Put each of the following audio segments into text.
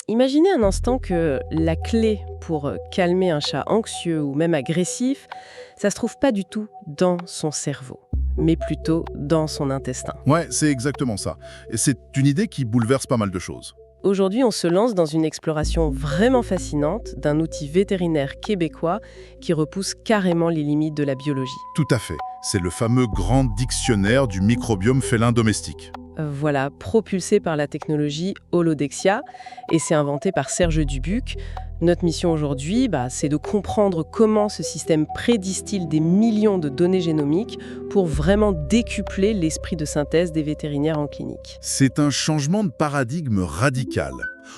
Imaginez un instant que la clé pour calmer un chat anxieux ou même agressif, ça se trouve pas du tout dans son cerveau, mais plutôt dans son intestin. Ouais, c'est exactement ça. Et c'est une idée qui bouleverse pas mal de choses. Aujourd'hui, on se lance dans une exploration vraiment fascinante d'un outil vétérinaire québécois qui repousse carrément les limites de la biologie. Tout à fait. C'est le fameux grand dictionnaire du microbiome félin domestique. Voilà, propulsé par la technologie Holodexia, et c'est inventé par Serge Dubuc. Notre mission aujourd'hui, c'est de comprendre comment ce système prédistille des millions de données génomiques pour vraiment décupler l'esprit de synthèse des vétérinaires en clinique. C'est un changement de paradigme radical.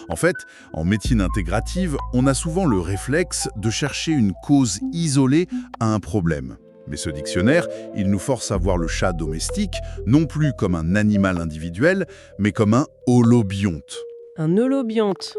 En fait, en médecine intégrative, on a souvent le réflexe de chercher une cause isolée à un problème. Mais ce dictionnaire, il nous force à voir le chat domestique, non plus comme un animal individuel, mais comme un holobionte. Un holobionte,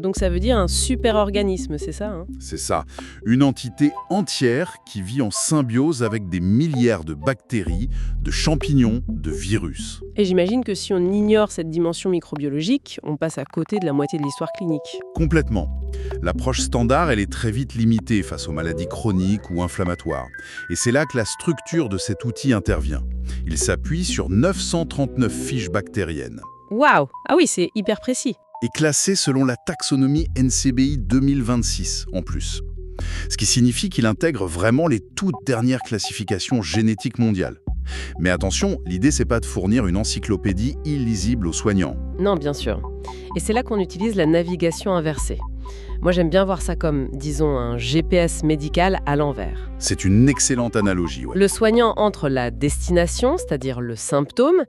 donc ça veut dire un super-organisme, c'est ça, hein? C'est ça, une entité entière qui vit en symbiose avec des milliards de bactéries, de champignons, de virus. Et j'imagine que si on ignore cette dimension microbiologique, on passe à côté de la moitié de l'histoire clinique. Complètement. L'approche standard, elle est très vite limitée face aux maladies chroniques ou inflammatoires. Et c'est là que la structure de cet outil intervient. Il s'appuie sur 939 fiches bactériennes. Waouh! Ah oui, c'est hyper précis. Et classé selon la taxonomie NCBI 2026 en plus. Ce qui signifie qu'il intègre vraiment les toutes dernières classifications génétiques mondiales. Mais attention, l'idée c'est pas de fournir une encyclopédie illisible aux soignants. Non, bien sûr. Et c'est là qu'on utilise la navigation inversée. Moi, j'aime bien voir ça comme, disons, un GPS médical à l'envers. C'est une excellente analogie, ouais. Le soignant entre la destination, c'est-à-dire le symptôme,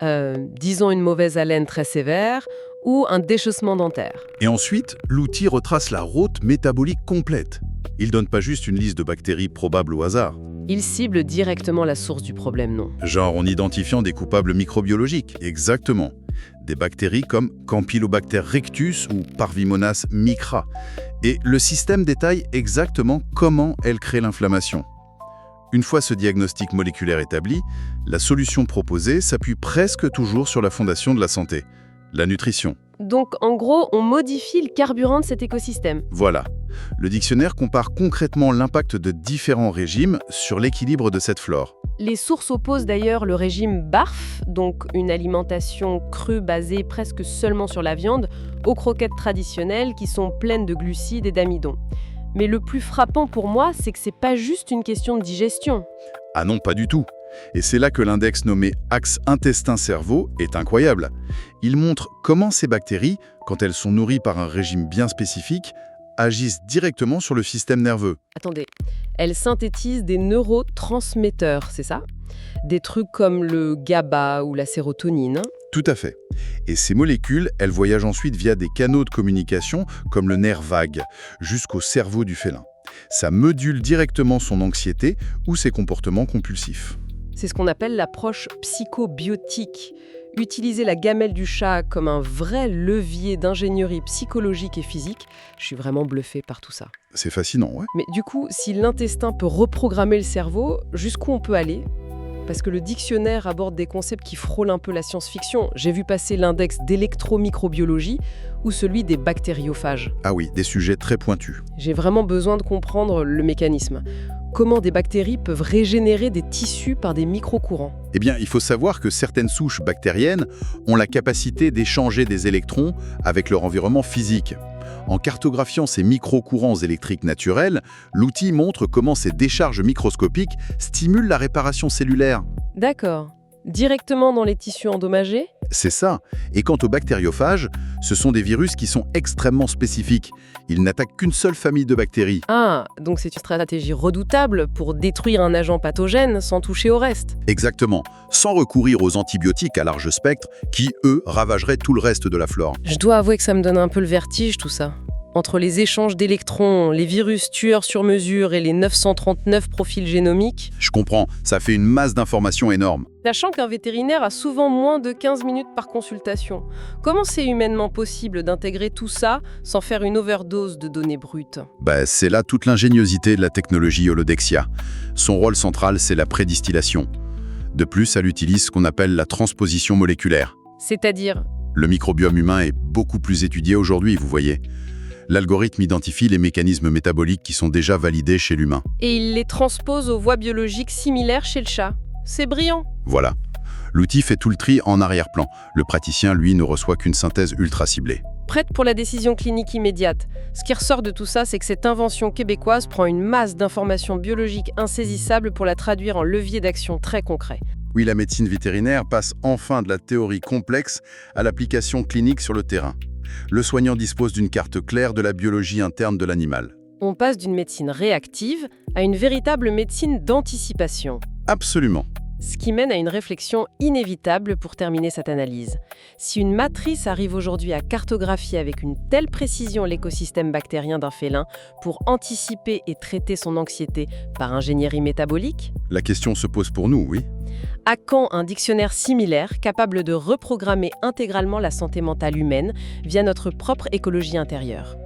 disons une mauvaise haleine très sévère, ou un déchaussement dentaire. Et ensuite, l'outil retrace la route métabolique complète. Il donne pas juste une liste de bactéries probables au hasard. Il cible directement la source du problème, non? Genre en identifiant des coupables microbiologiques. Exactement. Des bactéries comme Campylobacter rectus ou Parvimonas micra. Et le système détaille exactement comment elle crée l'inflammation. Une fois ce diagnostic moléculaire établi, la solution proposée s'appuie presque toujours sur la fondation de la santé, la nutrition. Donc, en gros, on modifie le carburant de cet écosystème. Voilà. Le dictionnaire compare concrètement l'impact de différents régimes sur l'équilibre de cette flore. Les sources opposent d'ailleurs le régime BARF, donc une alimentation crue basée presque seulement sur la viande, aux croquettes traditionnelles qui sont pleines de glucides et d'amidon. Mais le plus frappant pour moi, c'est que c'est pas juste une question de digestion. Ah non, pas du tout. Et c'est là que l'index nommé axe intestin-cerveau est incroyable. Il montre comment ces bactéries, quand elles sont nourries par un régime bien spécifique, agissent directement sur le système nerveux. Attendez, elles synthétisent des neurotransmetteurs, c'est ça? Des trucs comme le GABA ou la sérotonine. Tout à fait. Et ces molécules, elles voyagent ensuite via des canaux de communication comme le nerf vague, jusqu'au cerveau du félin. Ça module directement son anxiété ou ses comportements compulsifs. C'est ce qu'on appelle l'approche psychobiotique. Utiliser la gamelle du chat comme un vrai levier d'ingénierie psychologique et physique, je suis vraiment bluffée par tout ça. C'est fascinant, ouais. Mais du coup, si l'intestin peut reprogrammer le cerveau, jusqu'où on peut aller ? Parce que le dictionnaire aborde des concepts qui frôlent un peu la science-fiction. J'ai vu passer l'index d'électromicrobiologie ou celui des bactériophages. Ah oui, des sujets très pointus. J'ai vraiment besoin de comprendre le mécanisme. Comment des bactéries peuvent régénérer des tissus par des microcourants. Eh bien, il faut savoir que certaines souches bactériennes ont la capacité d'échanger des électrons avec leur environnement physique. En cartographiant ces microcourants électriques naturels, l'outil montre comment ces décharges microscopiques stimulent la réparation cellulaire. D'accord. Directement dans les tissus endommagés ? C'est ça. Et quant aux bactériophages, ce sont des virus qui sont extrêmement spécifiques. Ils n'attaquent qu'une seule famille de bactéries. Ah, donc c'est une stratégie redoutable pour détruire un agent pathogène sans toucher au reste. Exactement. Sans recourir aux antibiotiques à large spectre qui, eux, ravageraient tout le reste de la flore. Je dois avouer que ça me donne un peu le vertige, tout ça. Entre les échanges d'électrons, les virus tueurs sur mesure et les 939 profils génomiques. Je comprends, ça fait une masse d'informations énorme. Sachant qu'un vétérinaire a souvent moins de 15 minutes par consultation. Comment c'est humainement possible d'intégrer tout ça sans faire une overdose de données brutes ? C'est là toute l'ingéniosité de la technologie Holodexia. Son rôle central, c'est la prédistillation. De plus, elle utilise ce qu'on appelle la transposition moléculaire. C'est-à-dire Le microbiome humain est beaucoup plus étudié aujourd'hui, vous voyez. L'algorithme identifie les mécanismes métaboliques qui sont déjà validés chez l'humain. Et il les transpose aux voies biologiques similaires chez le chat. C'est brillant. Voilà. L'outil fait tout le tri en arrière-plan. Le praticien, lui, ne reçoit qu'une synthèse ultra ciblée. Prête pour la décision clinique immédiate. Ce qui ressort de tout ça, c'est que cette invention québécoise prend une masse d'informations biologiques insaisissables pour la traduire en levier d'action très concret. Oui, la médecine vétérinaire passe enfin de la théorie complexe à l'application clinique sur le terrain. Le soignant dispose d'une carte claire de la biologie interne de l'animal. On passe d'une médecine réactive à une véritable médecine d'anticipation. Absolument. Ce qui mène à une réflexion inévitable pour terminer cette analyse. Si une matrice arrive aujourd'hui à cartographier avec une telle précision l'écosystème bactérien d'un félin pour anticiper et traiter son anxiété par ingénierie métabolique, La question se pose pour nous, oui. à quand un dictionnaire similaire capable de reprogrammer intégralement la santé mentale humaine via notre propre écologie intérieure ?